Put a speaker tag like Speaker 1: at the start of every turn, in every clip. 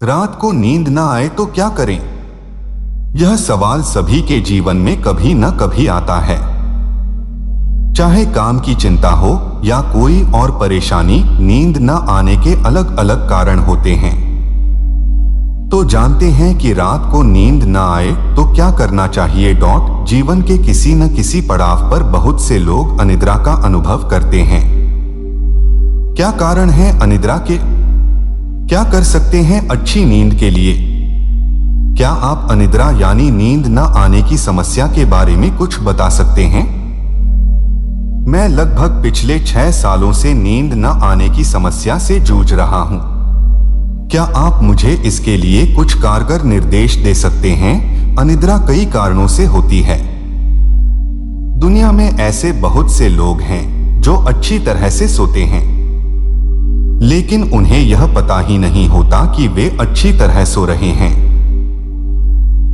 Speaker 1: रात को नींद ना आए तो क्या करें? यह सवाल सभी के जीवन में कभी न कभी आता है। चाहे काम की चिंता हो या कोई और परेशानी, नींद न आने के अलग अलग कारण होते हैं। तो जानते हैं कि रात को नींद न आए तो क्या करना चाहिए। जीवन के किसी न किसी पड़ाव पर बहुत से लोग अनिद्रा का अनुभव करते हैं। क्या कारण है अनिद्रा के? क्या कर सकते हैं अच्छी नींद के लिए? क्या आप अनिद्रा यानी नींद न आने की समस्या के बारे में कुछ बता सकते हैं? मैं लगभग पिछले 6 सालों से नींद न आने की समस्या से जूझ रहा हूं। क्या आप मुझे इसके लिए कुछ कारगर निर्देश दे सकते हैं? अनिद्रा कई कारणों से होती है। दुनिया में ऐसे बहुत से लोग हैं जो अच्छी तरह से सोते हैं, लेकिन उन्हें यह पता ही नहीं होता कि वे अच्छी तरह सो रहे हैं।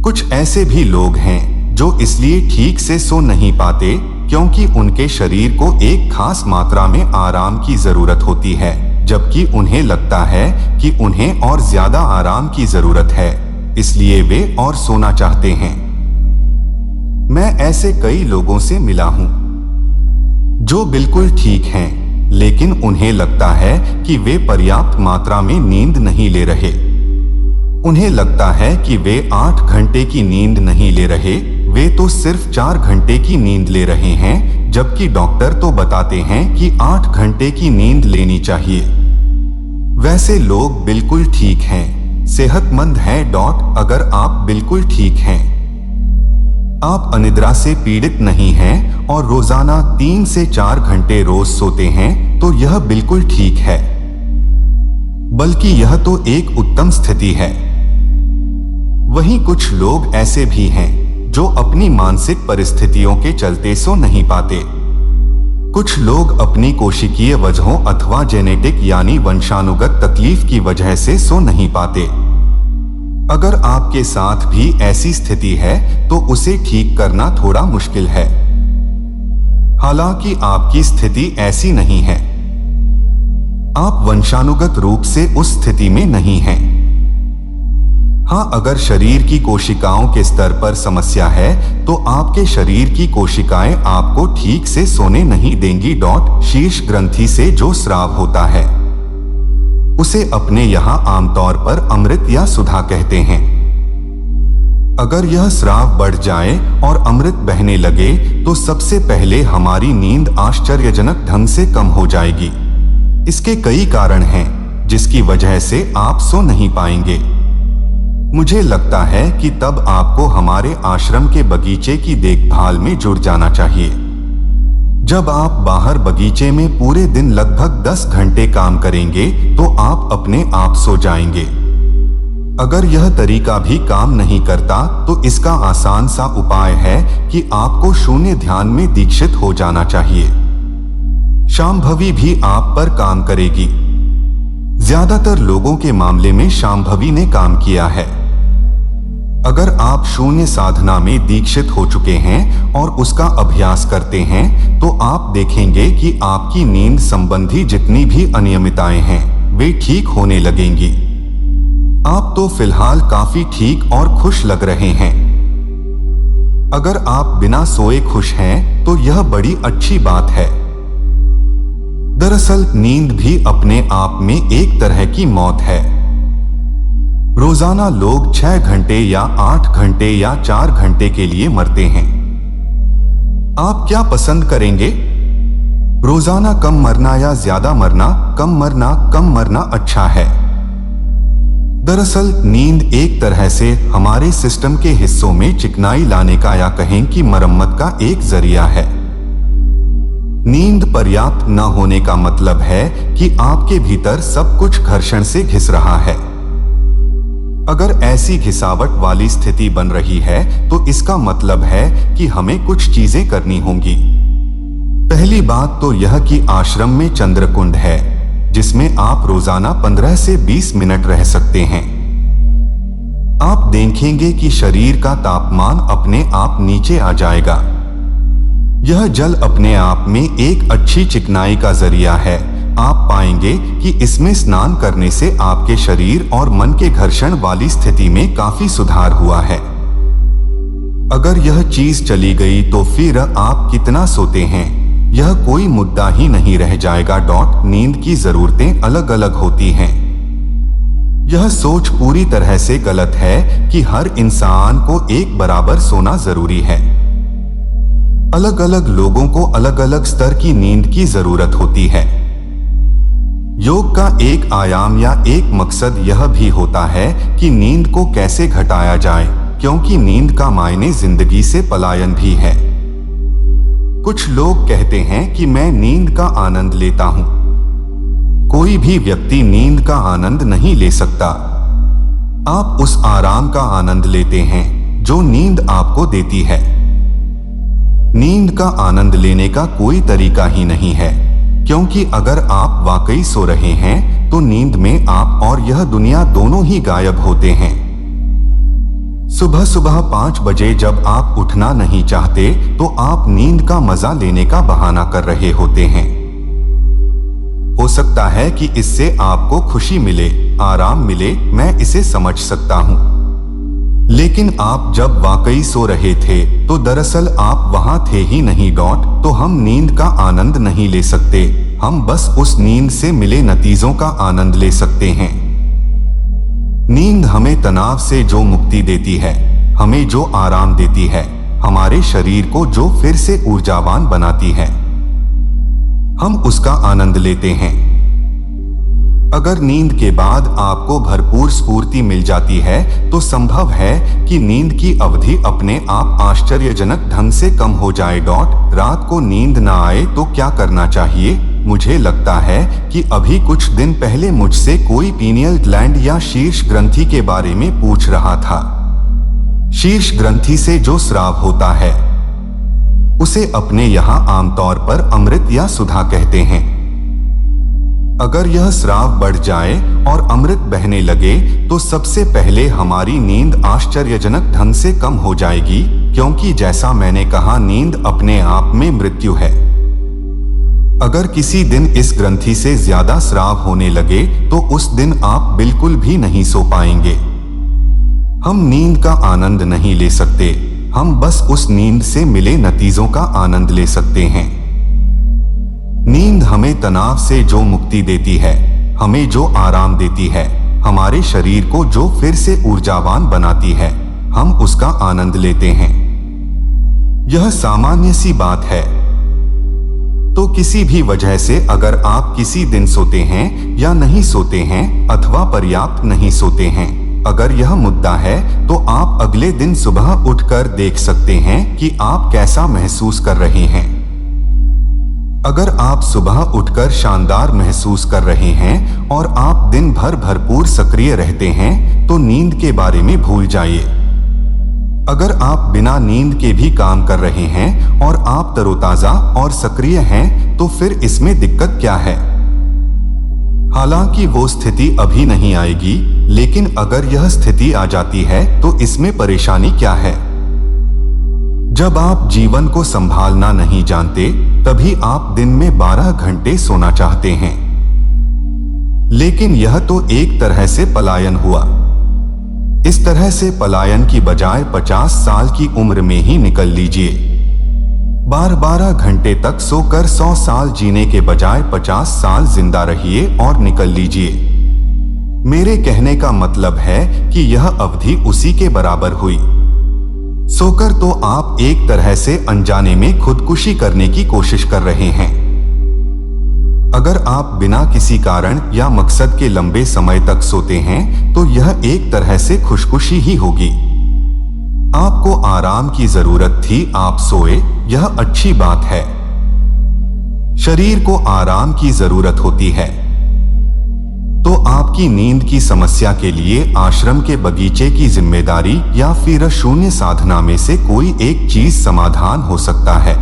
Speaker 1: कुछ ऐसे भी लोग हैं जो इसलिए ठीक से सो नहीं पाते क्योंकि उनके शरीर को एक खास मात्रा में आराम की जरूरत होती है, जबकि उन्हें लगता है कि उन्हें और ज्यादा आराम की जरूरत है, इसलिए वे और सोना चाहते हैं। मैं ऐसे कई लोगों से मिला हूं जो बिल्कुल ठीक हैं, लेकिन उन्हें लगता है कि वे पर्याप्त मात्रा में नींद नहीं ले रहे। उन्हें लगता है कि वे 8 घंटे की नींद नहीं ले रहे, वे तो सिर्फ 4 घंटे की नींद ले रहे हैं, जबकि डॉक्टर तो बताते हैं कि 8 घंटे की नींद लेनी चाहिए। वैसे लोग बिल्कुल ठीक हैं, सेहतमंद हैं। अगर आप बिल्कुल ठीक हैं, आप अनिद्रा से पीड़ित नहीं हैं और रोजाना 3 से 4 घंटे रोज सोते हैं, तो यह बिल्कुल ठीक है, बल्कि यह तो एक उत्तम स्थिति है। वहीं कुछ लोग ऐसे भी हैं जो अपनी मानसिक परिस्थितियों के चलते सो नहीं पाते। कुछ लोग अपनी कोशिकीय वजहों अथवा जेनेटिक यानी वंशानुगत तकलीफ की वजह से सो नहीं पाते। अगर आपके साथ भी ऐसी स्थिति है तो उसे ठीक करना थोड़ा मुश्किल है। हालांकि आपकी स्थिति ऐसी नहीं है, आप वंशानुगत रूप से उस स्थिति में नहीं हैं। हाँ, अगर शरीर की कोशिकाओं के स्तर पर समस्या है तो आपके शरीर की कोशिकाएं आपको ठीक से सोने नहीं देंगी। शीर्ष ग्रंथि से जो स्राव होता है उसे अपने यहाँ आमतौर पर अमृत या सुधा कहते हैं। अगर यह स्राव बढ़ जाए और अमृत बहने लगे तो सबसे पहले हमारी नींद आश्चर्यजनक ढंग से कम हो जाएगी। इसके कई कारण हैं जिसकी वजह से आप सो नहीं पाएंगे। मुझे लगता है कि तब आपको हमारे आश्रम के बगीचे की देखभाल में जुड़ जाना चाहिए। जब आप बाहर बगीचे में पूरे दिन लगभग 10 घंटे काम करेंगे तो आप अपने आप सो जाएंगे। अगर यह तरीका भी काम नहीं करता तो इसका आसान सा उपाय है कि आपको शून्य ध्यान में दीक्षित हो जाना चाहिए। शांभवी भी आप पर काम करेगी। ज्यादातर लोगों के मामले में शांभवी ने काम किया है। अगर आप शून्य साधना में दीक्षित हो चुके हैं और उसका अभ्यास करते हैं तो आप देखेंगे कि आपकी नींद संबंधी जितनी भी अनियमितताएं हैं वे ठीक होने लगेंगी। आप तो फिलहाल काफी ठीक और खुश लग रहे हैं। अगर आप बिना सोए खुश हैं तो यह बड़ी अच्छी बात है। दरअसल नींद भी अपने आप में एक तरह की मौत है। रोजाना लोग 6 घंटे या 8 घंटे या 4 घंटे के लिए मरते हैं। आप क्या पसंद करेंगे? रोजाना कम मरना या ज्यादा मरना? कम मरना अच्छा है। दरअसल नींद एक तरह से हमारे सिस्टम के हिस्सों में चिकनाई लाने का या कहें कि मरम्मत का एक जरिया है। नींद पर्याप्त न होने का मतलब है कि आपके भीतर सब कुछ घर्षण से घिस रहा है। अगर ऐसी घिसावट वाली स्थिति बन रही है तो इसका मतलब है कि हमें कुछ चीजें करनी होंगी। पहली बात तो यह कि आश्रम में चंद्रकुंड है जिसमें आप रोजाना 15 से 20 मिनट रह सकते हैं। आप देखेंगे कि शरीर का तापमान अपने आप नीचे आ जाएगा। यह जल अपने आप में एक अच्छी चिकनाई का जरिया है आप पाएंगे कि इसमें स्नान करने से आपके शरीर और मन के घर्षण वाली स्थिति में काफी सुधार हुआ है। अगर यह चीज चली गई तो फिर आप कितना सोते हैं यह कोई मुद्दा ही नहीं रह जाएगा। नींद की जरूरतें अलग अलग होती हैं। यह सोच पूरी तरह से गलत है कि हर इंसान को एक बराबर सोना जरूरी है। अलग अलग लोगों को अलग अलग स्तर की नींद की जरूरत होती है। योग का एक आयाम या एक मकसद यह भी होता है कि नींद को कैसे घटाया जाए, क्योंकि नींद का मायने जिंदगी से पलायन भी है। कुछ लोग कहते हैं कि मैं नींद का आनंद लेता हूं। कोई भी व्यक्ति नींद का आनंद नहीं ले सकता। आप उस आराम का आनंद लेते हैं जो नींद आपको देती है। नींद का आनंद लेने का कोई तरीका ही नहीं है, क्योंकि अगर आप वाकई सो रहे हैं तो नींद में आप और यह दुनिया दोनों ही गायब होते हैं। सुबह सुबह 5 बजे जब आप उठना नहीं चाहते तो आप नींद का मजा लेने का बहाना कर रहे होते हैं। हो सकता है कि इससे आपको खुशी मिले, आराम मिले, मैं इसे समझ सकता हूं। लेकिन आप जब वाकई सो रहे थे तो दरअसल आप वहां थे ही नहीं। तो हम नींद का आनंद नहीं ले सकते, हम बस उस नींद से मिले नतीजों का आनंद ले सकते हैं। नींद हमें तनाव से जो मुक्ति देती है, हमें जो आराम देती है, हमारे शरीर को जो फिर से ऊर्जावान बनाती है, हम उसका आनंद लेते हैं। अगर नींद के बाद आपको भरपूर स्फूर्ति मिल जाती है तो संभव है कि नींद की अवधि अपने आप आश्चर्यजनक ढंग से कम हो जाए। रात को नींद ना आए तो क्या करना चाहिए? मुझे लगता है कि अभी कुछ दिन पहले मुझसे कोई पीनियल ग्लैंड या शीर्ष ग्रंथि के बारे में पूछ रहा था। शीर्ष ग्रंथि से जो स्राव होता है उसे अपने यहाँ आमतौर पर अमृत या सुधा कहते हैं। अगर यह स्राव बढ़ जाए और अमृत बहने लगे तो सबसे पहले हमारी नींद आश्चर्यजनक ढंग से कम हो जाएगी, क्योंकि जैसा मैंने कहा नींद अपने आप में मृत्यु है। अगर किसी दिन इस ग्रंथि से ज्यादा स्राव होने लगे तो उस दिन आप बिल्कुल भी नहीं सो पाएंगे। हम नींद का आनंद नहीं ले सकते, हम बस उस नींद से मिले नतीजों का आनंद ले सकते हैं। नींद हमें तनाव से जो मुक्ति देती है, हमें जो आराम देती है, हमारे शरीर को जो फिर से ऊर्जावान बनाती है, हम उसका आनंद लेते हैं। यह सामान्य सी बात है। तो किसी भी वजह से अगर आप किसी दिन सोते हैं या नहीं सोते हैं अथवा पर्याप्त नहीं सोते हैं, अगर यह मुद्दा है तो आप अगले दिन सुबह उठकर देख सकते हैं कि आप कैसा महसूस कर रहे हैं। अगर आप सुबह उठकर शानदार महसूस कर रहे हैं और आप दिन भर भरपूर सक्रिय रहते हैं तो नींद के बारे में भूल जाइए। अगर आप बिना नींद के भी काम कर रहे हैं और आप तरोताजा और सक्रिय हैं तो फिर इसमें दिक्कत क्या है? हालांकि वो स्थिति अभी नहीं आएगी, लेकिन अगर यह स्थिति आ जाती है तो इसमें परेशानी क्या है? जब आप जीवन को संभालना नहीं जानते तभी आप दिन में 12 घंटे सोना चाहते हैं। लेकिन यह तो एक तरह से पलायन हुआ। इस तरह से पलायन की बजाय 50 साल की उम्र में ही निकल लीजिए। 12 घंटे तक सोकर 100 साल जीने के बजाय 50 साल जिंदा रहिए और निकल लीजिए। मेरे कहने का मतलब है कि यह अवधि उसी के बराबर हुई। सोकर तो आप एक तरह से अनजाने में खुदकुशी करने की कोशिश कर रहे हैं। अगर आप बिना किसी कारण या मकसद के लंबे समय तक सोते हैं तो यह एक तरह से खुदकुशी ही होगी। आपको आराम की जरूरत थी, आप सोए, यह अच्छी बात है। शरीर को आराम की जरूरत होती है। तो आपकी नींद की समस्या के लिए आश्रम के बगीचे की जिम्मेदारी या फिर शून्य साधना में से कोई एक चीज समाधान हो सकता है।